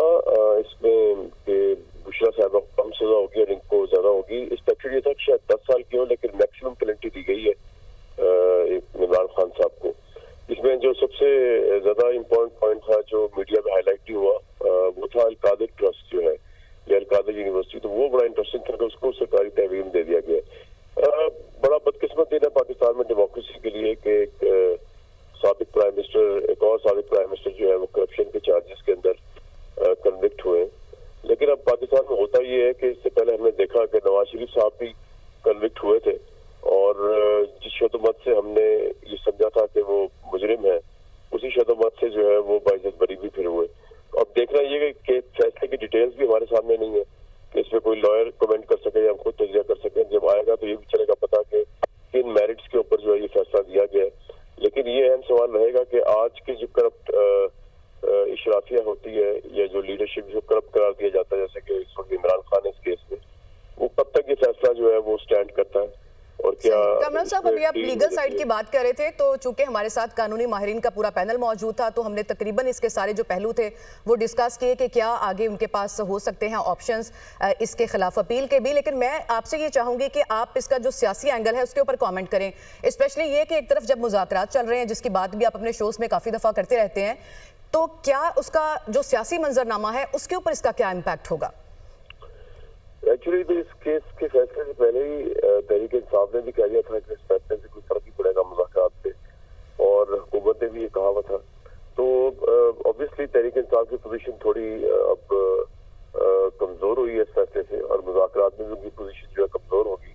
था इसमें कि बुशरा साहब को कम सजा होगी और इनको ज्यादा होगी। एक्सपेक्टेड ये था कि शायद 10 साल की हो, लेकिन मैक्सिमम पेनल्टी दी गई है इमरान खान साहब को। इसमें जो सबसे ज्यादा इम्पोर्टेंट पॉइंट था जो मीडिया में हाईलाइट नहीं हुआ वो था अल कादिर ट्रस्ट जो है या अल कादिर यूनिवर्सिटी, तो वो बड़ा इंटरेस्टिंग था कि उसको सरकारी तहवीम दे दिया गया। बड़ा बदकिस्मत दिन है पाकिस्तान में डेमोक्रेसी के लिए कि एक साबिक प्राइम मिनिस्टर, एक और साबिक प्राइम मिनिस्टर जो है वो करप्शन के चार्जेस के अंदर कन्विक्ट हुए। लेकिन अब पाकिस्तान में होता ये है कि इससे पहले हमने देखा कि नवाज शरीफ साहब भी कन्विक्ट हुए थे और जिस शतुमत से हमने ये समझा था कि वो मुजरिम है, उसी शतुमत से जो है वो बाइज्जत बरी भी फिर हुए। अब देखना ये कि फैसले की डिटेल्स भी हमारे सामने नहीं है कि इसमें कोई लॉयर कमेंट कर सके या हम खुद तजिया कर सकें। जब आएगा तो ये भी चलेगा पता कि किन मेरिट्स के ऊपर जो है ये फैसला दिया गया है। लेकिन ये अहम सवाल रहेगा कि आज की जो करप्ट इशराफिया होती है या जो लीडरशिप जो करप्ट करार दिया जाता है, जैसे कि इस वक्त इमरान खान इस केस में, वो कब तक ये फैसला जो है वो स्टैंड करता है और क्या। कमरान साहब, अभी आप लीगल साइड की बात कर रहे थे, तो चूंकि हमारे साथ कानूनी माहिरीन का पूरा पैनल मौजूद था तो हमने तकरीबन इसके सारे जो पहलू थे वो डिस्कस किए कि क्या आगे उनके पास हो सकते हैं ऑप्शंस इसके खिलाफ अपील के भी। लेकिन मैं आपसे ये चाहूंगी कि आप इसका जो सियासी एंगल है उसके ऊपर कॉमेंट करें, स्पेशली ये कि एक तरफ जब मुज़ाकरात चल रहे हैं जिसकी बात भी आप अपने शोज में काफ़ी दफ़ा करते रहते हैं, तो क्या उसका जो सियासी मंजरनामा है उसके ऊपर इसका क्या इम्पैक्ट होगा? एक्चुअली तो इस केस के फैसले से पहले ही तहरीक इंसाफ ने भी कह दिया था कि इस फैसले से कोई फर्क ही पड़ेगा मुज़ाकरात पे, और हुकूमत ने भी ये कहा हुआ था। तो ऑब्वियसली तहरीक इंसाफ की पोजीशन थोड़ी अब कमजोर हुई है इस फैसले से, और मुज़ाकरात में भी उनकी पोजीशन जो है कमजोर होगी,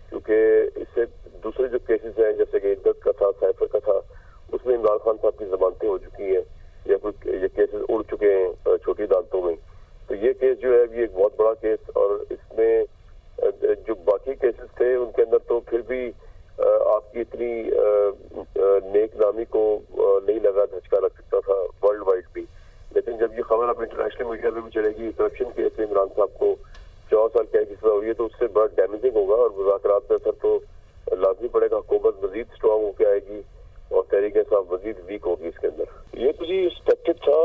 क्योंकि इससे दूसरे जो केसेस हैं जैसे कि इद्दत का था, साइफर का था, उसमें इमरान खान साहब की जमानतें हो चुकी हैं या कोई ये केसेस उड़ चुके हैं छोटी अदालतों में। तो ये केस जो है ये एक बहुत बड़ा केस, और इसमें जो बाकी केसेस थे उनके अंदर तो फिर भी आपकी इतनी नेक नामी को नहीं लगा, झटका लग सकता था वर्ल्ड वाइड भी। लेकिन जब ये खबर अब इंटरनेशनल मीडिया में भी चलेगी करप्शन केस में इमरान साहब को 14 साल कैद की सजा हुई है, तो उससे बड़ा डैमेजिंग होगा और मुज़ाकरात पे असर तो लाजमी पड़ेगा। हुकूमत मजीद स्ट्रॉन्ग होकर आएगी और तहरीक इंसाफ मजीद वीक होगी इसके अंदर। ये तो जी एक्सपेक्टेड था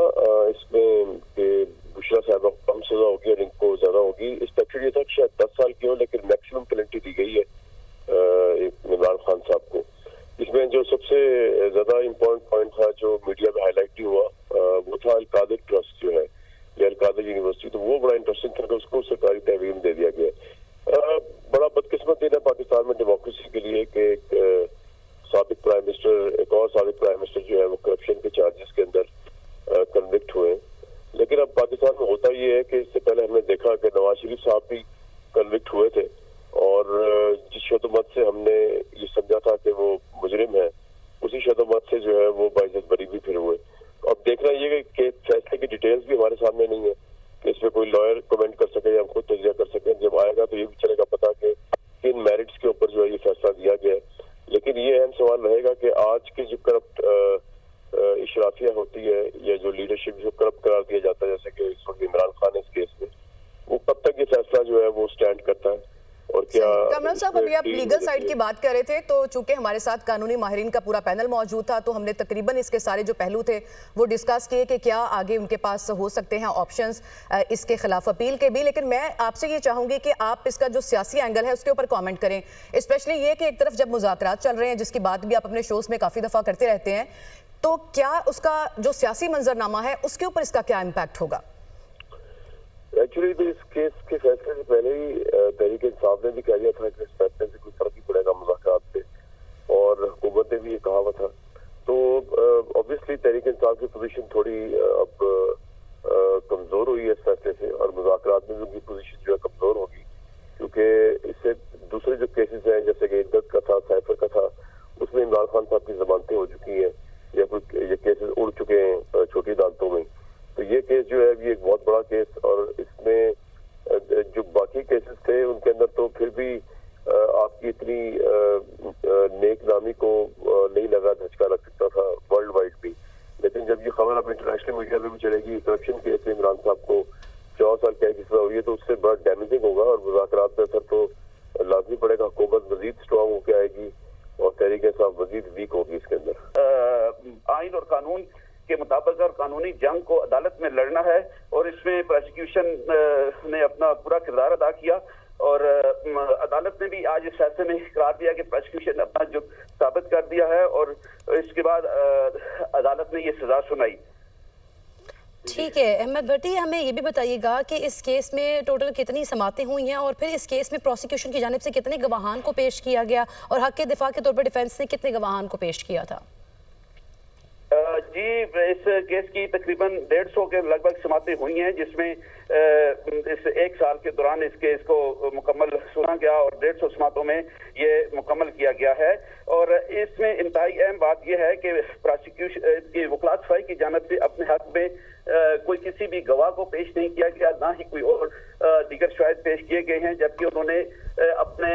इसमें कि बुशरा साहब को कम सजा होगी और इनको ज्यादा होगी। एक्सपेक्टेड ये था कि शायद 10 साल की हो, लेकिन मैक्सिमम पेनल्टी दी गई है इमरान खान साहब को। इसमें जो सबसे ज्यादा इम्पोर्टेंट पॉइंट था जो मीडिया में हाईलाइट नहीं हुआ वो था अल कादिर ट्रस्ट जो है या अल कादिर यूनिवर्सिटी, तो वो बड़ा इंटरेस्टिंग था कि उसको सरकारी तहवीम दे दिया गया। बड़ा बदकिस्मत दिन है पाकिस्तान में डेमोक्रेसी के लिए कि एक साबिक प्राइम मिनिस्टर, एक और साबिक प्राइम मिनिस्टर जो है वो करप्शन के चार्जेस के अंदर कन्विक्ट हुए। लेकिन अब पाकिस्तान में होता ये है कि इससे पहले हमने देखा कि नवाज शरीफ साहब भी कन्विक्ट हुए थे और जिस शतुमत से हमने ये समझा था कि वो मुजरिम है, उसी शतुमत से जो है वो बाइज्जत बरी भी फिर हुए। अब देखना ये कि फैसले की डिटेल्स भी हमारे सामने नहीं है कि इसमें कोई लॉयर कमेंट कर सके या हम खुद तजिया कर सकें। जब आएगा तो ये भी चलेगा पता कि किन मेरिट्स के ऊपर जो है ये फैसला दिया गया है। लेकिन ये अहम सवाल रहेगा कि आज की जो करप्ट इशराफिया होती है या जो लीडरशिप जो करप्ट करार दिया जाता है, जैसे कि इस वक्त इमरान खान इस केस में, वो कब तक ये फैसला जो है वो स्टैंड करता है और क्या। कमरान साहब, अभी आप लीगल साइड की बात कर रहे थे, तो चूंकि हमारे साथ कानूनी माहिरीन का पूरा पैनल मौजूद था तो हमने तकरीबन इसके सारे जो पहलू थे वो डिस्कस किए कि क्या आगे उनके पास हो सकते हैं ऑप्शंस इसके खिलाफ अपील के भी। लेकिन मैं आपसे ये चाहूंगी कि आप इसका जो सियासी एंगल है उसके ऊपर कॉमेंट करें, स्पेशली ये कि एक तरफ जब मुज़ाकरात चल रहे हैं जिसकी बात भी आप अपने शोज में काफ़ी दफ़ा करते रहते हैं, तो क्या उसका जो सियासी मंजरनामा है उसके ऊपर इसका क्या इम्पैक्ट होगा? एक्चुअली तो इस केस के फैसले से पहले ही तहरीक इंसाफ ने भी कह दिया था कि इस फैसले से कोई फर्क ही पड़ेगा मुज़ाकरात पे, और हुकूमत ने भी ये कहा हुआ था। तो ऑब्वियसली तहरीक इंसाफ की पोजीशन थोड़ी अब कमजोर हुई है इस फैसले से, और मुज़ाकरात में भी उनकी पोजीशन जो है कमजोर होगी, क्योंकि इससे दूसरे जो केसेस हैं जैसे कि इद्दत का था, साइफर का था, उसमें इमरान खान साहब की जमानतें हो चुकी हैं या कोई ये केसेस उड़ चुके हैं छोटी अदालतों में। तो ये केस जो है ये एक बहुत बड़ा केस, और इसमें जो बाकी केसेस थे उनके अंदर तो फिर भी आपकी इतनी नेक नामी को नहीं लगा, झटका लग सकता था वर्ल्ड वाइड भी। लेकिन जब ये खबर अब इंटरनेशनल मीडिया में भी चलेगी करप्शन केस में इमरान साहब को 14 साल कैद की सजा हुई है, तो उससे बड़ा डैमेजिंग होगा और मुज़ाकरात पे असर तो लाजमी पड़ेगा। हुकूमत मजीद स्ट्रॉन्ग होकर आएगी और तहरीक इंसाफ मजीद वीक होगी इसके अंदर। आइन और कानून के मुताबिक और कानूनी जंग को अदालत में लड़ना है और इसमें प्रोसिक्यूशन ने अपना पूरा किरदार अदा किया और अदालत ने भी आज इस फैसले में करार दिया कि प्रोसिक्यूशन अपना जो साबित कर दिया है और इसके बाद अदालत ने ये सजा सुनाई। ठीक है अहमद भट्टी, हमें ये भी बताइएगा कि इस केस में टोटल कितनी समातें हुई हैं और फिर इस केस में प्रोसिक्यूशन की जानिब से कितने गवाहान को पेश किया गया और हक के दिफा के तौर पर डिफेंस ने कितने गवाहान को पेश किया था? जी, इस केस की तकरीबन 150 के लगभग समातें हुई हैं, जिसमें इस एक साल के दौरान इस केस को मुकम्मल सुना गया और 150 समातों में ये मुकम्मल किया गया है। और इसमें इंतहाई अहम बात यह है कि प्रोसिक्यूशन की वकालत फ़ाई की जानिब से अपने हक में कोई किसी भी गवाह को पेश नहीं किया गया, ना ही कोई और दीगर शवाहिद पेश किए गए हैं, जबकि उन्होंने अपने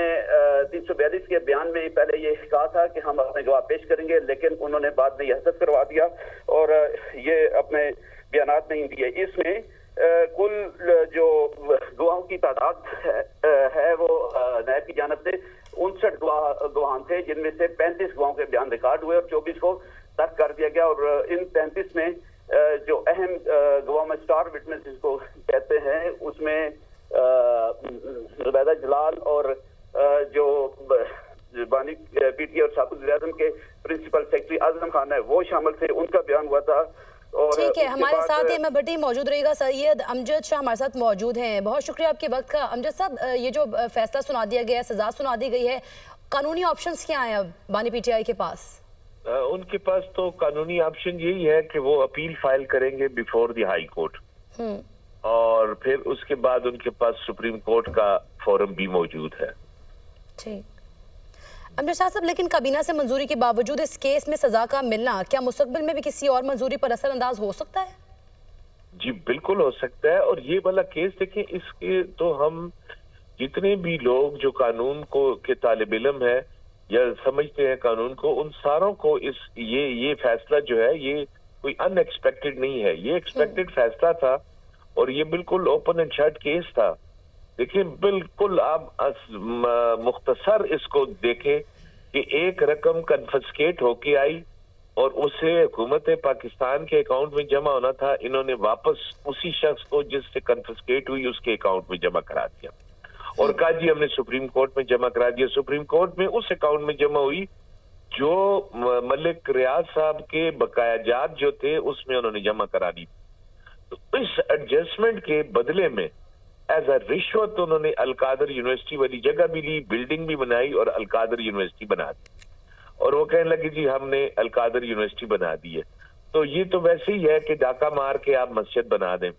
342 के बयान में पहले ये कहा था कि हम अपने गवाह पेश करेंगे, लेकिन उन्होंने बाद में यह हसफ करवा दिया और ये अपने बयानात नहीं दिए। इसमें कुल जो गवाहों की तादाद है वो नायब की जानिब से 59 गवाह थे, जिनमें से 35 गवाहों के बयान रिकॉर्ड हुए और 24 को तर्क कर दिया गया। और इन 35 में जो अहम गवाह में स्टार विटनेस जिसको कहते हैं, उसमें जुबैदा जलाल और जो बानी पीटीए और साबिक वज़ीर-ए-आज़म के प्रिंसिपल सेक्रेटरी आजम खान है वो शामिल थे, उनका बयान हुआ था। और ठीक है, हमारे साथ अहमद भट्टी मौजूद रहेगा। सैयद अमजद शाह हमारे साथ मौजूद हैं। बहुत शुक्रिया आपके वक्त का। अमजद साहब, ये जो फैसला सुना दिया गया है, सजा सुना दी गई है, कानूनी ऑप्शंस क्या हैं अब बानी पीटीआई के पास? उनके पास तो कानूनी ऑप्शन यही है कि वो अपील फाइल करेंगे बिफोर द हाई कोर्ट और फिर उसके बाद उनके पास सुप्रीम कोर्ट का फोरम भी मौजूद है। ठीक, अमजद शाह साहब, लेकिन काबीना से मंजूरी के बावजूद इस केस में सजा का मिलना क्या मुस्तकबिल में भी किसी और मंजूरी पर असरअंदाज हो सकता है? जी बिल्कुल हो सकता है। और ये वाला केस देखें, इसके तो हम जितने भी लोग जो कानून को के तालिब इल्म है या समझते हैं कानून को, उन सारों को ये फैसला जो है ये कोई अनएक्सपेक्टेड नहीं है, ये एक्सपेक्टेड फैसला था और ये बिल्कुल ओपन एंड शट केस था। देखिए, बिल्कुल आप मुख्तसर इसको देखें कि एक रकम कन्फिस्केट होके आई और उसे हुकूमत पाकिस्तान के अकाउंट में जमा होना था, इन्होंने वापस उसी शख्स को जिससे कन्फिस्केट हुई उसके अकाउंट में जमा करा दिया और कहा जी हमने सुप्रीम कोर्ट में जमा करा दिया। सुप्रीम कोर्ट में उस अकाउंट में जमा हुई जो मलिक रियाज साहब के बकायाजात जो थे उसमें उन्होंने जमा करा दी। तो इस एडजस्टमेंट के बदले में एज अ रिश्वत उन्होंने अलकादर यूनिवर्सिटी वाली जगह भी ली, बिल्डिंग भी बनाई और अलकादर यूनिवर्सिटी बना दी और वो कहने लगे जी हमने अलकादर यूनिवर्सिटी बना दी है। तो ये तो वैसे ही है कि डाका मार के आप मस्जिद बना दें,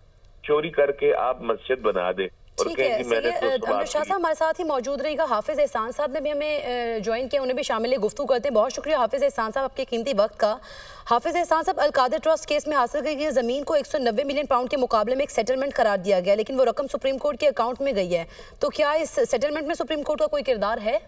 चोरी करके आप मस्जिद बना दें। ठीक है, अमजद शाह साहब हमारे साथ ही मौजूद रहेगा। हाफिज एहसान साहब ने भी हमें ज्वाइन किया, उन्हें भी शामिल गुफ्तगू करते हैं। बहुत शुक्रिया हाफिज एहसान साहब आपके कीमती वक्त का। हाफिज एहसान साहब, अलकादर ट्रस्ट केस में हासिल की गई ज़मीन को 190 मिलियन पाउंड के मुकाबले में एक सेटलमेंट करार दिया गया, लेकिन वो रकम सुप्रीम कोर्ट के अकाउंट में गई है, तो क्या इस सेटलमेंट में सुप्रीम कोर्ट का कोई किरदार है?